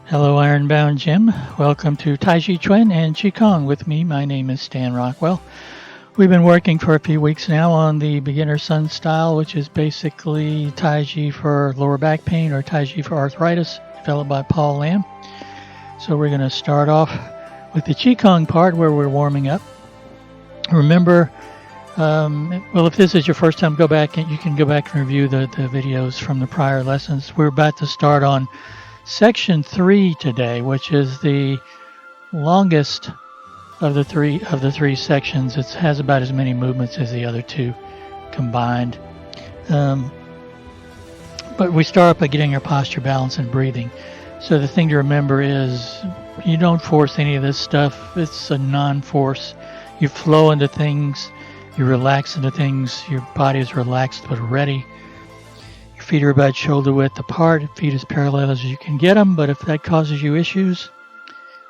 Hello, Ironbound Gym. Welcome to Tai Chi Chuan and Qigong with me. My name is Stan Rockwell. We've been working for a few weeks now on the beginner sun style, which is basically Tai Chi for lower back pain or Tai Chi for arthritis, developed by Paul Lam. So we're going to start off with the Qigong part where we're warming up. Remember, if this is your first time, you can go back and review the videos from the prior lessons. We're about to start on Section 3 today, which is the longest of the three sections. It has about as many movements as the other two combined. But we start by getting our posture, balance, and breathing. So the thing to remember is you don't force any of this stuff. It's a non-force. You flow into things. You relax into things. Your body is relaxed but ready. Feet are about shoulder width apart. Feet as parallel as you can get them, but if that causes you issues,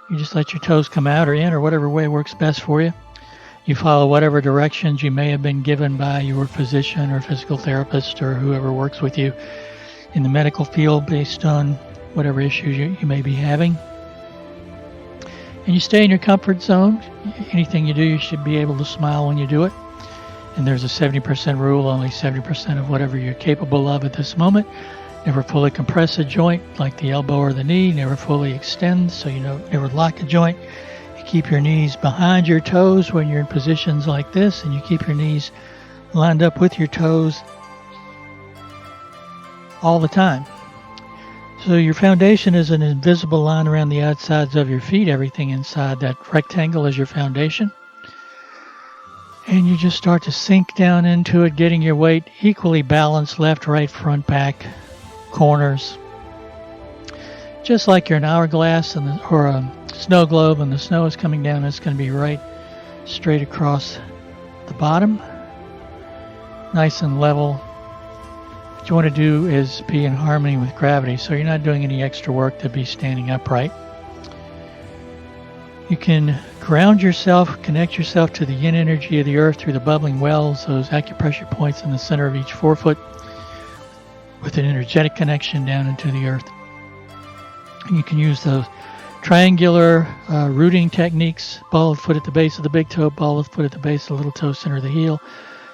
you just let your toes come out or in or whatever way works best for you. You follow whatever directions you may have been given by your physician or physical therapist or whoever works with you in the medical field based on whatever issues you may be having. And you stay in your comfort zone. Anything you do, you should be able to smile when you do it. And there's a 70% rule, only 70% of whatever you're capable of at this moment. Never fully compress a joint like the elbow or the knee. Never fully extend, so you never lock a joint. You keep your knees behind your toes when you're in positions like this, and you keep your knees lined up with your toes all the time. So your foundation is an invisible line around the outsides of your feet. Everything inside that rectangle is your foundation. And you just start to sink down into it, getting your weight equally balanced, left, right, front, back, corners. Just like you're an hourglass or a snow globe and the snow is coming down, it's going to be right straight across the bottom, nice and level. What you want to do is be in harmony with gravity, so you're not doing any extra work to be standing upright. You can ground yourself, connect yourself to the yin energy of the earth through the bubbling wells, those acupressure points in the center of each forefoot, with an energetic connection down into the earth. And you can use those triangular rooting techniques, ball of foot at the base of the big toe, ball of foot at the base of the little toe, center of the heel.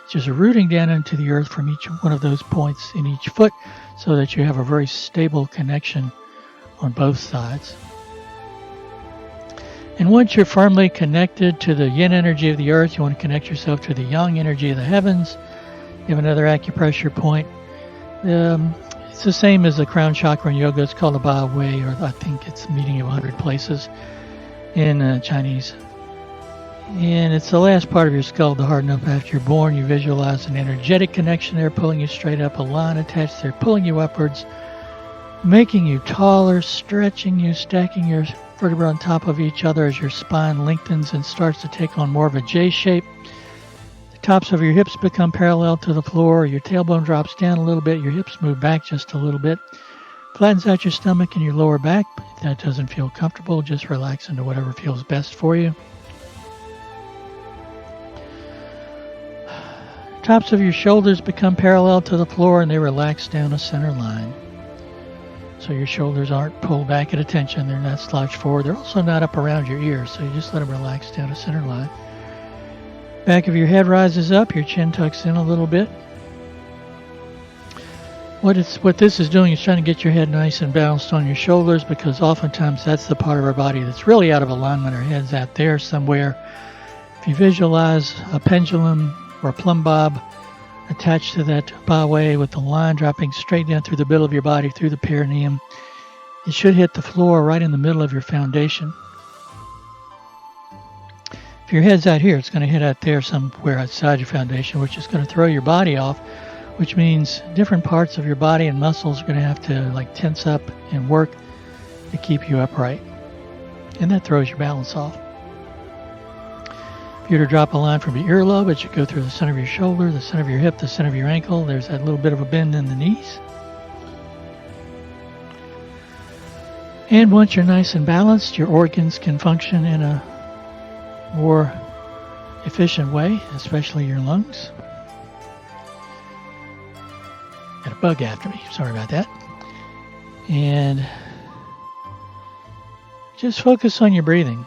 Just rooting down into the earth from each one of those points in each foot so that you have a very stable connection on both sides. And once you're firmly connected to the yin energy of the earth, you want to connect yourself to the yang energy of the heavens. You have another acupressure point. It's the same as the crown chakra in yoga. It's called a Ba Wei, or I think it's meeting of 100 places in Chinese. And it's the last part of your skull to harden up after you're born. You visualize an energetic connection there, pulling you straight up, a line attached there, pulling you upwards, making you taller, stretching you, stacking your vertebrae on top of each other as your spine lengthens and starts to take on more of a J shape. The tops of your hips become parallel to the floor. Your tailbone drops down a little bit. Your hips move back just a little bit. Flattens out your stomach and your lower back. If that doesn't feel comfortable, just relax into whatever feels best for you. Tops of your shoulders become parallel to the floor and they relax down a center line. So your shoulders aren't pulled back at attention. They're not slouched forward. They're also not up around your ears. So you just let them relax down a center line. Back of your head rises up. Your chin tucks in a little bit. What this is doing is trying to get your head nice and balanced on your shoulders, because oftentimes that's the part of our body that's really out of alignment. Our head's out there somewhere. If you visualize a pendulum or a plumb bob attached to that Ba Wei with the line dropping straight down through the middle of your body, through the perineum, it should hit the floor right in the middle of your foundation. If your head's out here, it's going to hit out there somewhere outside your foundation, which is going to throw your body off, which means different parts of your body and muscles are going to have to tense up and work to keep you upright. And that throws your balance off. If you were to drop a line from your earlobe, it should go through the center of your shoulder, the center of your hip, the center of your ankle. There's that little bit of a bend in the knees. And once you're nice and balanced, your organs can function in a more efficient way, especially your lungs. Got a bug after me. Sorry about that. And Just focus on your breathing.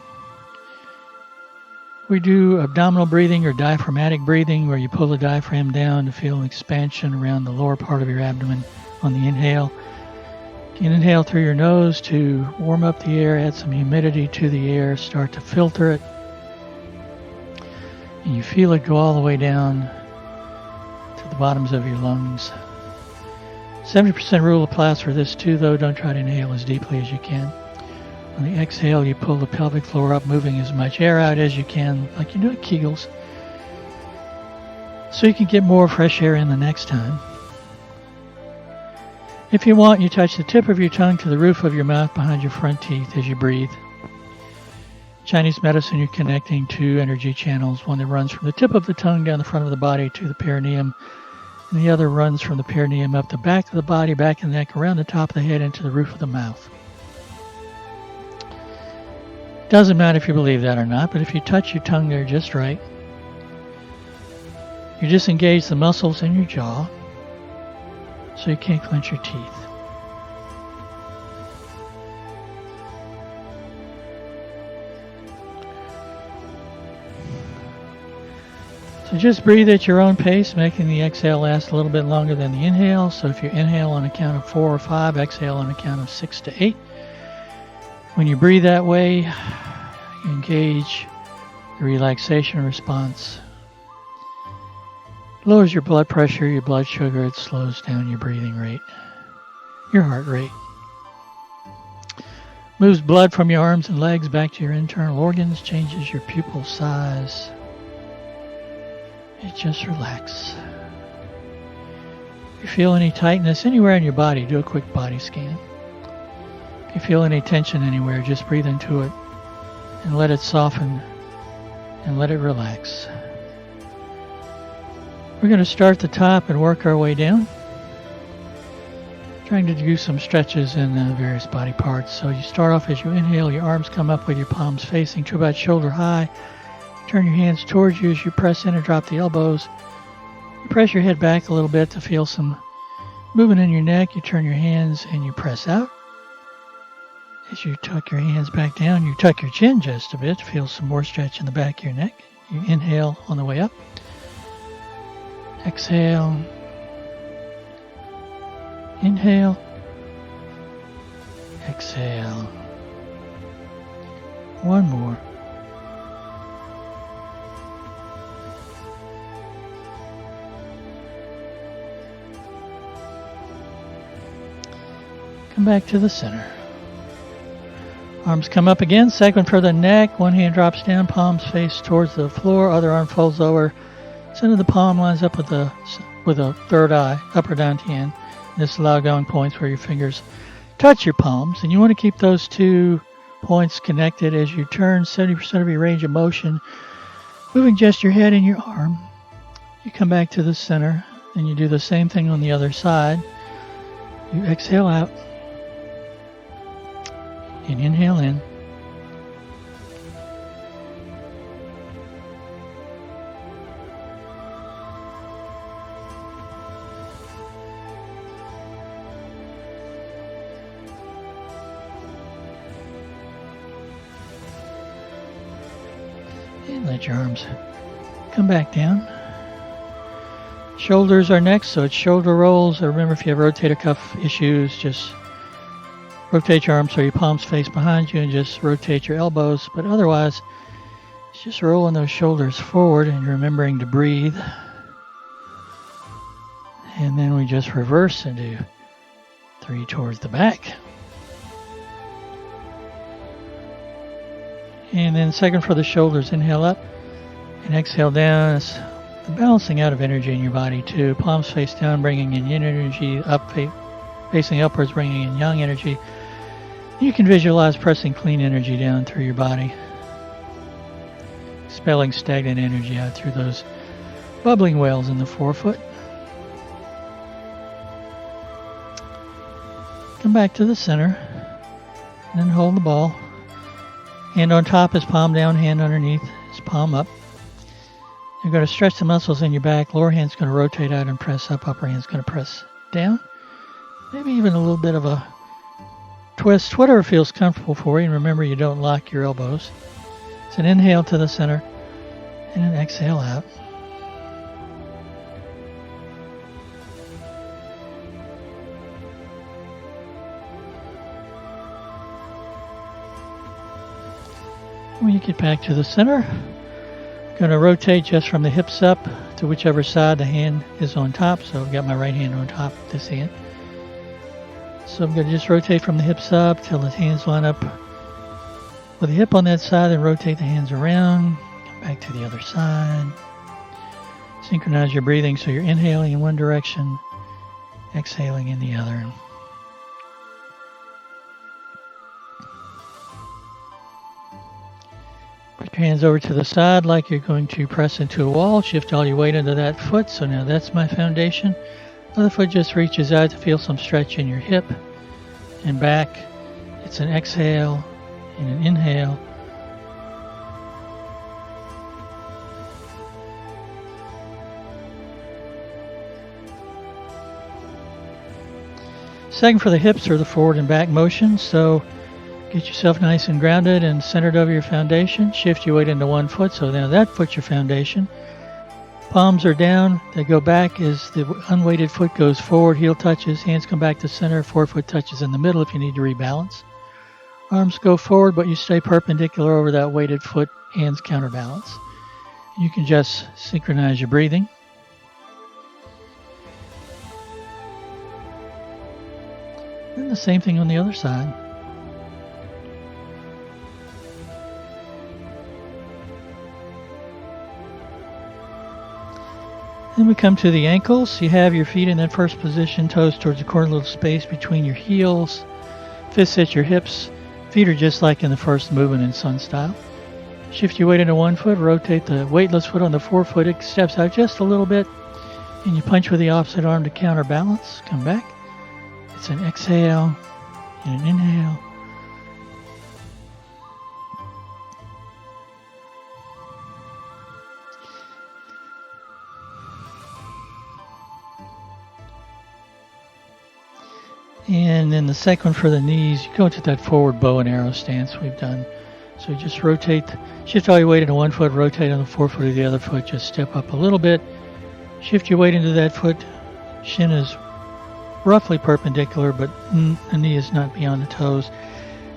We do abdominal breathing or diaphragmatic breathing, where you pull the diaphragm down to feel an expansion around the lower part of your abdomen on the inhale. You can inhale through your nose to warm up the air, add some humidity to the air, start to filter it. And you feel it go all the way down to the bottoms of your lungs. 70% rule applies for this too, though. Don't try to inhale as deeply as you can. On the exhale, you pull the pelvic floor up, moving as much air out as you can, like you do at Kegels, so you can get more fresh air in the next time. If you want, you touch the tip of your tongue to the roof of your mouth behind your front teeth as you breathe. Chinese medicine, you're connecting two energy channels, one that runs from the tip of the tongue down the front of the body to the perineum, and the other runs from the perineum up the back of the body, back of the neck, around the top of the head, into the roof of the mouth. Doesn't matter if you believe that or not, but if you touch your tongue there just right, you disengage the muscles in your jaw so you can't clench your teeth. So just breathe at your own pace, making the exhale last a little bit longer than the inhale. So if you inhale on a count of 4 or 5, exhale on a count of 6 to 8. When you breathe that way, you engage the relaxation response. It lowers your blood pressure, your blood sugar. It slows down your breathing rate, your heart rate. Moves blood from your arms and legs back to your internal organs, changes your pupil size. It just relax. If you feel any tightness anywhere in your body, do a quick body scan. If you feel any tension anywhere, just breathe into it and let it soften and let it relax. We're going to start at the top and work our way down, trying to do some stretches in the various body parts. So you start off as you inhale, your arms come up with your palms facing to about shoulder high. Turn your hands towards you as you press in and drop the elbows. You press your head back a little bit to feel some movement in your neck. You turn your hands and you press out. As you tuck your hands back down, you tuck your chin just a bit to feel some more stretch in the back of your neck. You inhale on the way up. Exhale. Inhale. Exhale. One more. Come back to the center. Arms come up again, second for the neck. One hand drops down, palms face towards the floor, other arm folds over. Center of the palm lines up with a third eye, up or down hand. This allows going points where your fingers touch your palms. And you want to keep those 2 points connected as you turn 70% of your range of motion, moving just your head and your arm. You come back to the center, and you do the same thing on the other side. You exhale out. And inhale in. And let your arms come back down. Shoulders are next, so it's shoulder rolls. Remember, if you have rotator cuff issues, just rotate your arms so your palms face behind you and just rotate your elbows. But otherwise, it's just rolling those shoulders forward and remembering to breathe. And then we just reverse and do 3 towards the back. And then second for the shoulders, inhale up and exhale down. It's the balancing out of energy in your body too. Palms face down, bringing in yin energy, up facing upwards, bringing in yang energy. You can visualize pressing clean energy down through your body, expelling stagnant energy out through those bubbling wells in the forefoot. Come back to the center, and then hold the ball. Hand on top is palm down, hand underneath is palm up. You're going to stretch the muscles in your back. Lower hand's going to rotate out and press up. Upper hand's going to press down. Maybe even a little bit of a twist, whatever feels comfortable for you. And remember, you don't lock your elbows. It's an inhale to the center and an exhale out. When you get back to the center, I'm going to rotate just from the hips up to whichever side the hand is on top. So I've got my right hand on top of this hand. So I'm going to just rotate from the hips up till the hands line up with the hip on that side, and rotate the hands around, come back to the other side. Synchronize your breathing so you're inhaling in one direction, exhaling in the other. Put your hands over to the side like you're going to press into a wall. Shift all your weight into that foot. So now that's my foundation. Other foot just reaches out to feel some stretch in your hip and back. It's an exhale and an inhale. Second for the hips are the forward and back motion. So get yourself nice and grounded and centered over your foundation. Shift your weight into one foot. So now that foot's your foundation. Palms are down. They go back as the unweighted foot goes forward. Heel touches. Hands come back to center. Forefoot touches in the middle if you need to rebalance. Arms go forward, but you stay perpendicular over that weighted foot. Hands counterbalance. You can just synchronize your breathing. And the same thing on the other side. Then we come to the ankles. You have your feet in that first position, toes towards the corner, little space between your heels. Fists at your hips. Feet are just like in the first movement in Sun Style. Shift your weight into one foot, rotate the weightless foot on the forefoot. It steps out just a little bit, and you punch with the opposite arm to counterbalance. Come back. It's an exhale and an inhale. And then the second one for the knees, you go into that forward bow and arrow stance we've done. So you just rotate, shift all your weight into one foot, rotate on the forefoot of the other foot, just step up a little bit, shift your weight into that foot. Shin is roughly perpendicular, but the knee is not beyond the toes.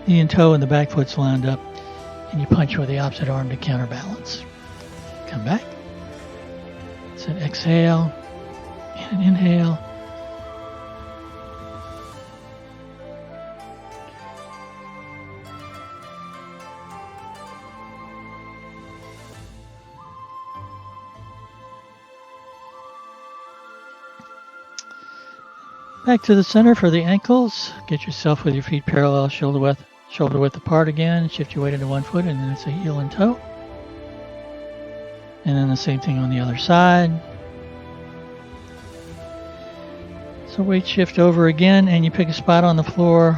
Knee and toe and the back foot's lined up, and you punch with the opposite arm to counterbalance. Come back. It's an exhale and an inhale. Back to the center for the ankles. Get yourself with your feet parallel, shoulder width apart again. Shift your weight into one foot, and then it's a heel and toe. And then the same thing on the other side. So weight shift over again, and you pick a spot on the floor.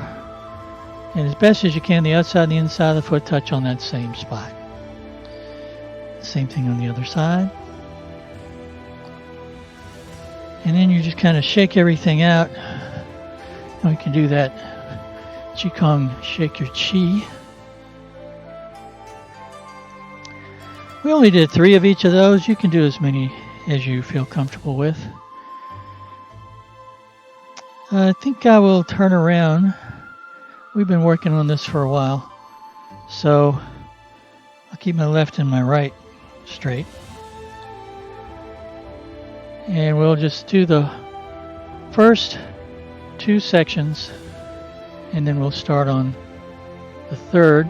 And as best as you can, the outside and the inside of the foot touch on that same spot. Same thing on the other side. And then you just kind of shake everything out. And we can do that Qigong, shake your chi. We only did 3 of each of those. You can do as many as you feel comfortable with. I think I will turn around. We've been working on this for a while. So I'll keep my left and my right straight. And we'll just do the first 2 sections, and then we'll start on the third.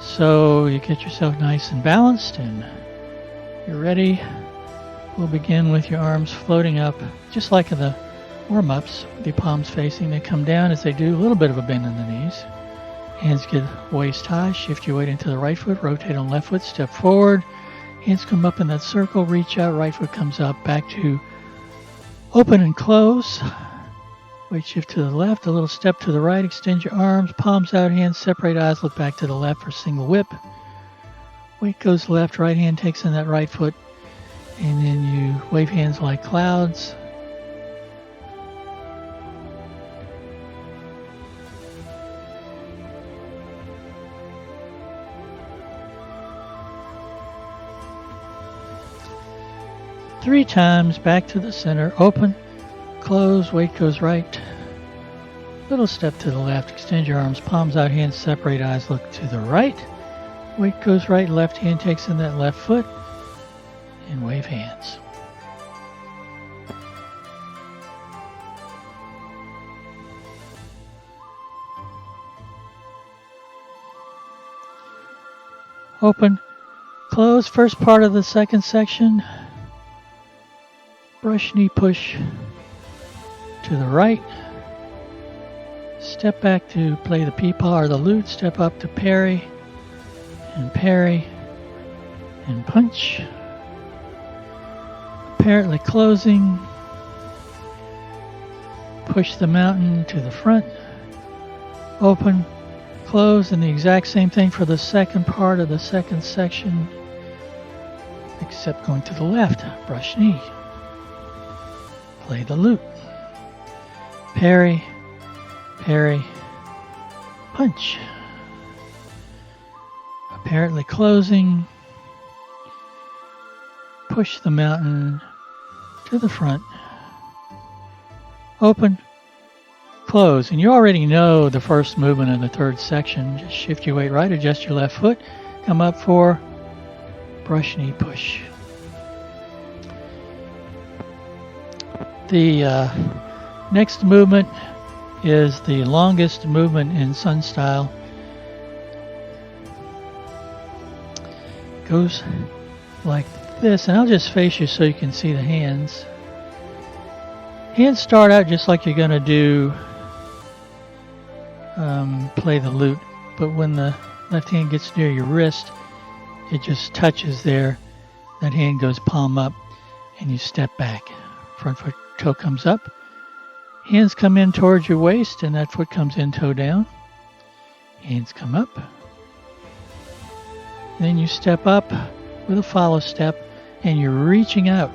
So you get yourself nice and balanced, and you're ready. We'll begin with your arms floating up, just like in the warm-ups, with the palms facing. They come down as they do, a little bit of a bend in the knees. Hands get waist high. Shift your weight into the right foot, rotate on left foot, step forward. Hands come up in that circle, reach out, right foot comes up, back to open and close. Weight shift to the left, a little step to the right, extend your arms, palms out, hands separate, eyes look back to the left for single whip. Weight goes left, right hand takes in that right foot, and then you wave hands like clouds. 3 times back to the center. Open, close, weight goes right. Little step to the left. Extend your arms, palms out, hands separate, eyes look to the right. Weight goes right, left hand takes in that left foot, and wave hands. Open, close, first part of the second section. Brush knee push to the right. Step back to play the peepaw or the lute. Step up to parry and punch. Apparently closing. Push the mountain to the front. Open, close, and the exact same thing for the second part of the second section, except going to the left. Brush knee. Play the lute. Parry, punch. Apparently closing. Push the mountain to the front. Open, close. And you already know the first movement of the third section. Just shift your weight right, adjust your left foot, come up for brush knee push. The next movement is the longest movement in Sun Style. Goes like this, and I'll just face you so you can see the hands. Hands start out just like you're going to do play the lute, but when the left hand gets near your wrist, it just touches there. That hand goes palm up, and you step back. Front foot toe comes up. Hands come in towards your waist, and that foot comes in, toe down. Hands come up. Then you step up with a follow step, and you're reaching out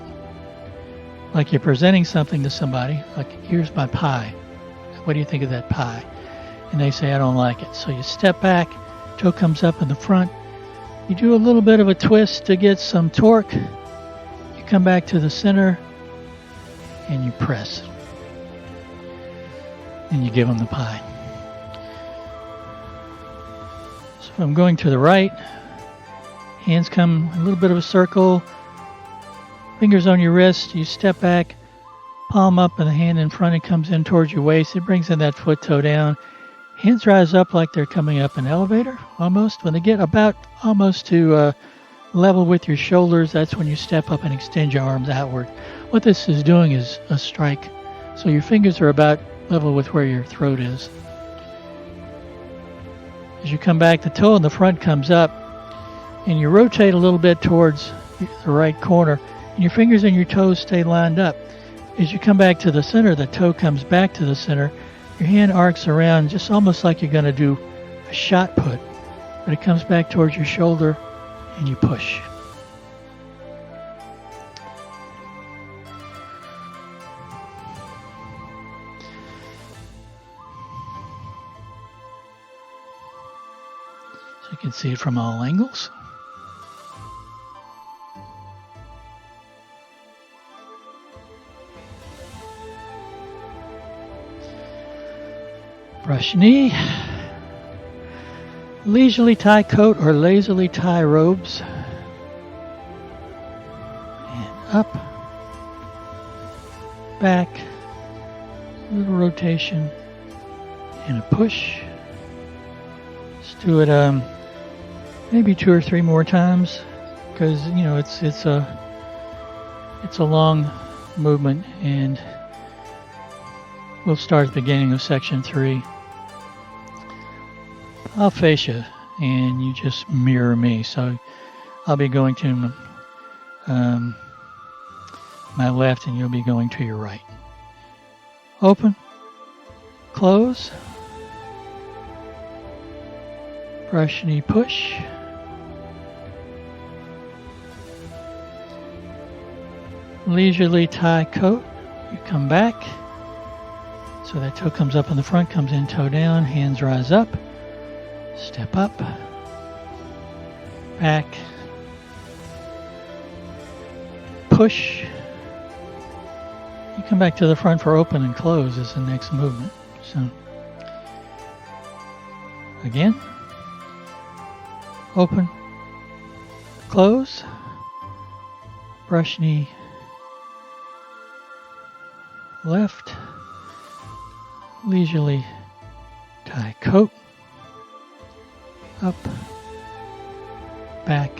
like you're presenting something to somebody, like, here's my pie. What do you think of that pie? And they say, I don't like it. So you step back, toe comes up in the front. You do a little bit of a twist to get some torque. You come back to the center, and you press. And you give them the pie. So if I'm going to the right, hands come a little bit of a circle, fingers on your wrist, you step back, palm up and the hand in front, it comes in towards your waist, it brings in that foot toe down. Hands rise up like they're coming up an elevator, almost. When they get about almost to level with your shoulders, that's when you step up and extend your arms outward. What this is doing is a strike. So your fingers are about level with where your throat is. As you come back, the toe in the front comes up, and you rotate a little bit towards the right corner, and your fingers and your toes stay lined up. As you come back to the center, the toe comes back to the center. Your hand arcs around just almost like you're going to do a shot put, but it comes back towards your shoulder, and you push. So you can see it from all angles. Brush knee, leisurely tie coat or lazily tie robes, and up, back, little rotation, and a push. Let's do it maybe 2 or 3 more times, because you know it's a long movement, and we'll start at the beginning of section 3. I'll face you, and you just mirror me. So I'll be going to my left, and you'll be going to your right. Open, close, brush knee push, leisurely tie coat. You come back, so that toe comes up in the front, comes in toe down, hands rise up. Step up, back, push, You come back to the front for open and close is the next movement. So again, open, close, brush knee, left, leisurely tie coat, up, back,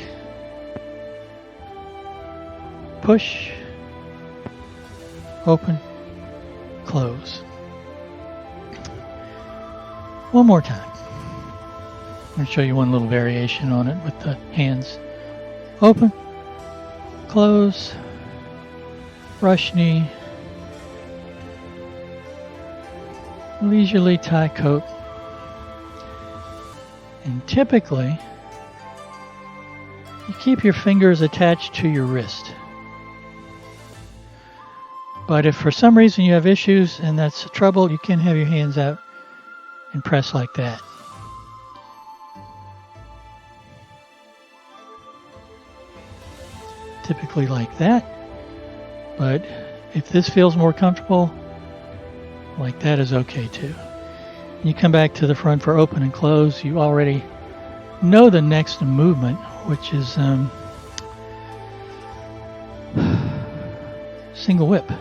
push, open, close. One more time. I'm going to show you one little variation on it with the hands. Open, close, brush knee, leisurely tie coat. And typically, you keep your fingers attached to your wrist. But if for some reason you have issues and that's trouble, you can have your hands out and press like that. Typically like that. But if this feels more comfortable, like that is okay too. You come back to the front for open and close. You already know the next movement, which is single whip.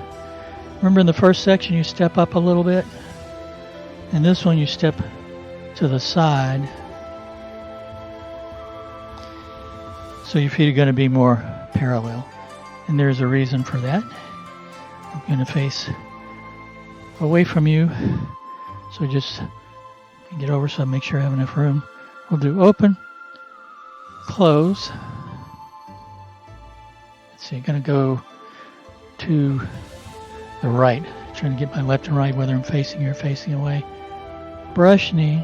Remember in the first section you step up a little bit, and this one you step to the side. So your feet are going to be more parallel, and there's a reason for that. I'm going to face away from you, so just get over so I make sure I have enough room. We'll do open, close. Let's see, I'm going to go to the right, trying to get my left and right, whether I'm facing or facing away. Brush knee,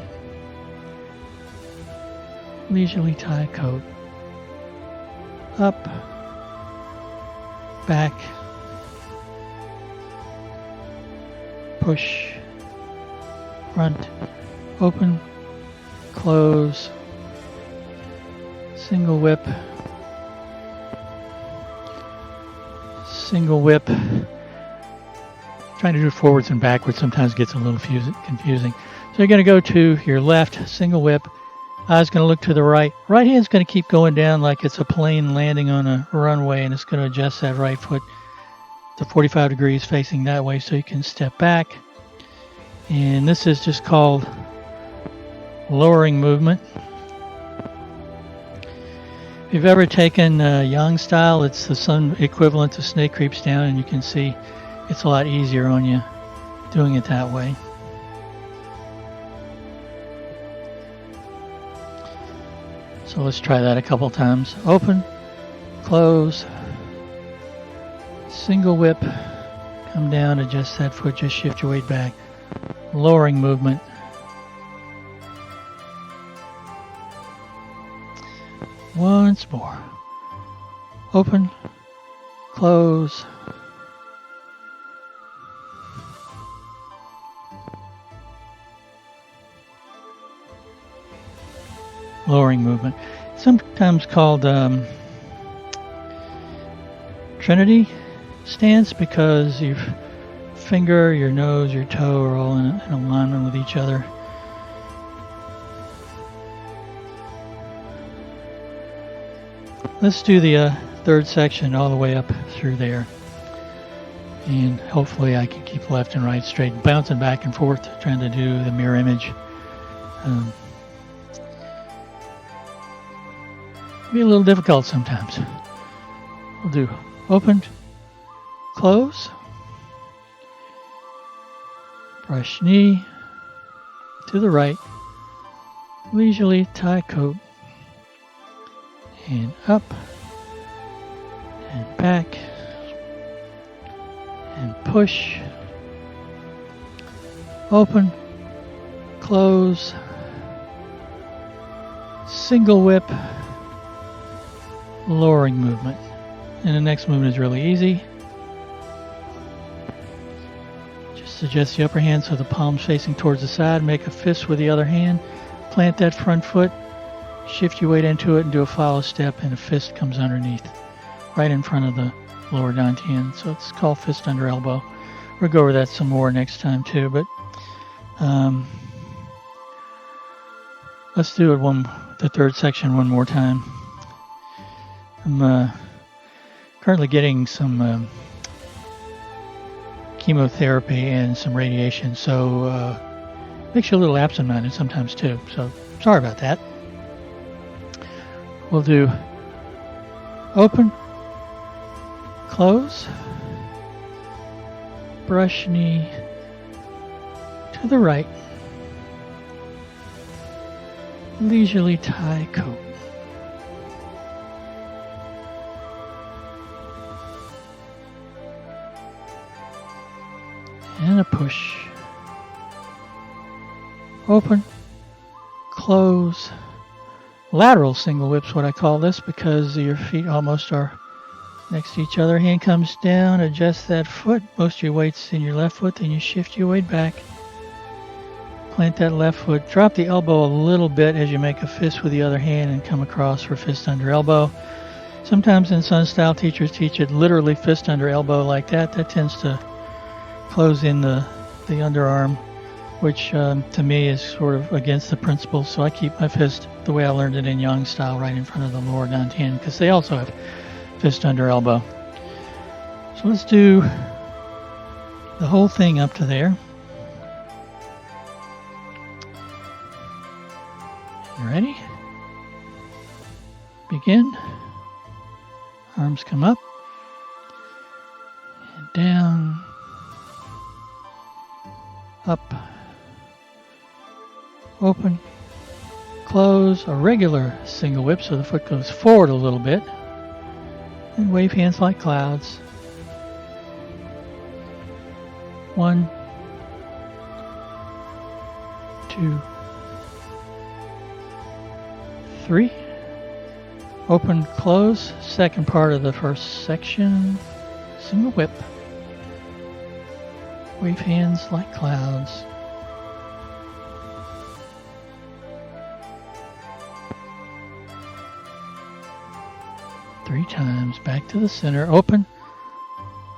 leisurely tie coat, up, back, push, front, open, close, single whip, single whip. Trying to do it forwards and backwards sometimes gets a little confusing. So you're going to go to your left, single whip. Eye's going to look to the right. Right hand's going to keep going down like it's a plane landing on a runway, and it's going to adjust that right foot to 45 degrees facing that way so you can step back. And this is just called lowering movement. If you've ever taken Yang style, it's the sun equivalent to snake creeps down, and you can see it's a lot easier on you doing it that way. So let's try that a couple times. Open, close, single whip, come down, adjust that foot, just shift your weight back. Lowering movement. Once more. Open, close, lowering movement. Sometimes called Trinity stance because your finger, your nose, your toe are all in alignment with each other. Let's do the third section all the way up through there. And hopefully I can keep left and right straight, bouncing back and forth, trying to do the mirror image. Be a little difficult sometimes. We'll do open, close, brush knee to the right, leisurely tie coat, and up, and back, and push, open, close, single whip, lowering movement. And the next movement is really easy. Just adjust the upper hand so the palm's facing towards the side. Make a fist with the other hand. Plant that front foot. Shift your weight into it and do a follow step, and a fist comes underneath, right in front of the lower dantian. So it's called fist under elbow. We'll go over that some more next time too, but let's do it the third section one more time. I'm currently getting some chemotherapy and some radiation, so makes you a little absent-minded sometimes too, so sorry about that. We'll do open, close, brush knee to the right, leisurely tie coat. And a push. Open, close, lateral single whip's what I call this because your feet almost are next to each other. Hand comes down, adjust that foot. Most of your weight's in your left foot, then you shift your weight back. Plant that left foot. Drop the elbow a little bit as you make a fist with the other hand and come across for fist under elbow. Sometimes in Sun Style teachers teach it literally fist under elbow like that. That tends to close in the underarm, which to me is sort of against the principle. So I keep my fist the way I learned it in Yang style, right in front of the lower dantian, because they also have fist under elbow. So let's do the whole thing up to there. You ready? Begin. Arms come up and down, up, open, close, a regular single whip so the foot goes forward a little bit, and wave hands like clouds. 1, 2, 3. Open, close, second part of the first section, single whip. Wave hands like clouds. Three times, back to the center, open,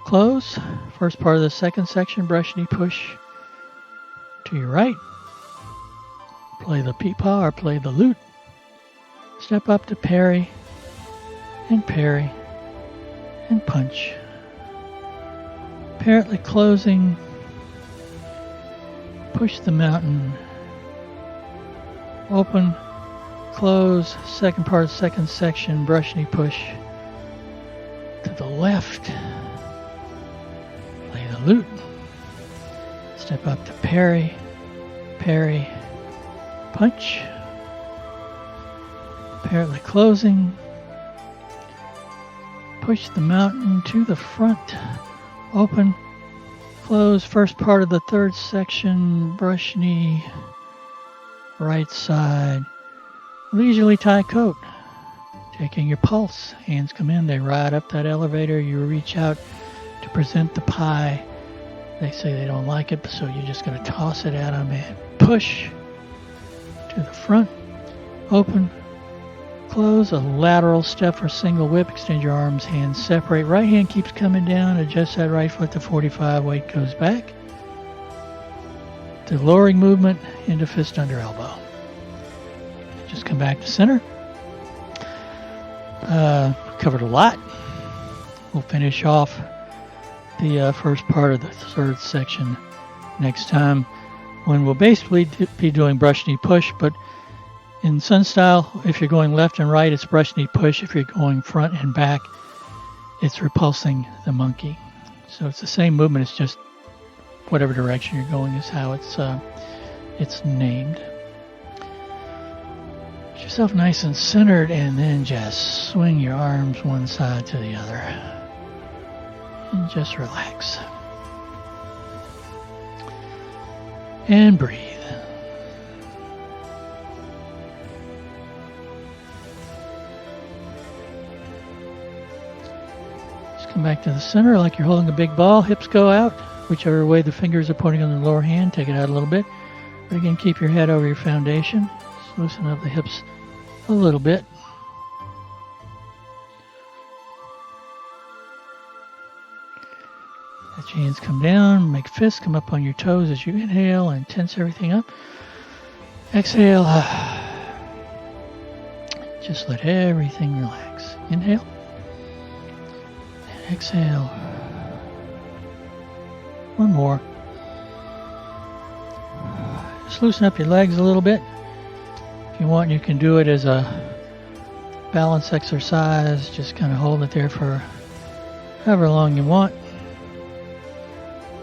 close, first part of the second section, brush knee push to your right. Play the peepaw or play the lute. Step up to parry and punch. Apparently closing, push the mountain, open, close, second part, second section, brush knee push to the left, play the lute, step up to parry, punch, apparently closing, push the mountain to the front, open, close, first part of the third section, brush knee, right side, leisurely tie coat, taking your pulse, hands come in, they ride up that elevator, you reach out to present the pie, they say they don't like it, so you're just going to toss it at them and push to the front, open, close, a lateral step for single whip, extend your arms, hands separate, right hand keeps coming down, adjust that right foot to 45, weight goes back, to lowering movement into fist under elbow. Just come back to center. Covered a lot. We'll finish off the first part of the third section next time when we'll basically be doing brush knee push, but in Sun Style, if you're going left and right, it's brush knee push. If you're going front and back, it's repulsing the monkey. So it's the same movement, it's just whatever direction you're going is how it's named. Get yourself nice and centered and then just swing your arms one side to the other. And just relax. And breathe. Come back to the center like you're holding a big ball. Hips go out, whichever way the fingers are pointing on the lower hand. Take it out a little bit. But again, keep your head over your foundation. Just loosen up the hips a little bit. Let your hands come down, make fists come up on your toes as you inhale and tense everything up. Exhale. Just let everything relax. Inhale. And exhale. One more. Just loosen up your legs a little bit. If you want, you can do it as a balance exercise. Just kind of hold it there for however long you want.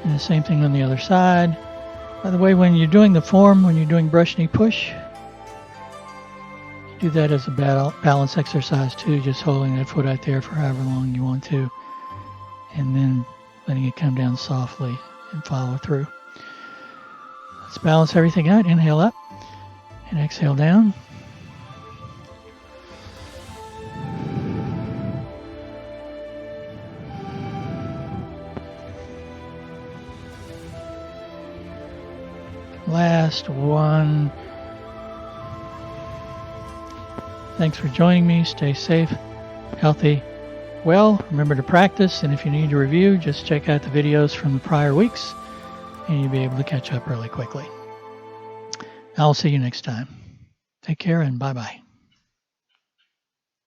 And the same thing on the other side. By the way, when you're doing the form, when you're doing brush knee push, do that as a balance exercise too, just holding that foot out there for however long you want to, and then letting it come down softly and follow through. Let's balance everything out. Inhale up and exhale down. Last one. Thanks for joining me. Stay safe, healthy, well. Remember to practice, and if you need to review, just check out the videos from the prior weeks, and you'll be able to catch up really quickly. I'll see you next time. Take care, and bye-bye.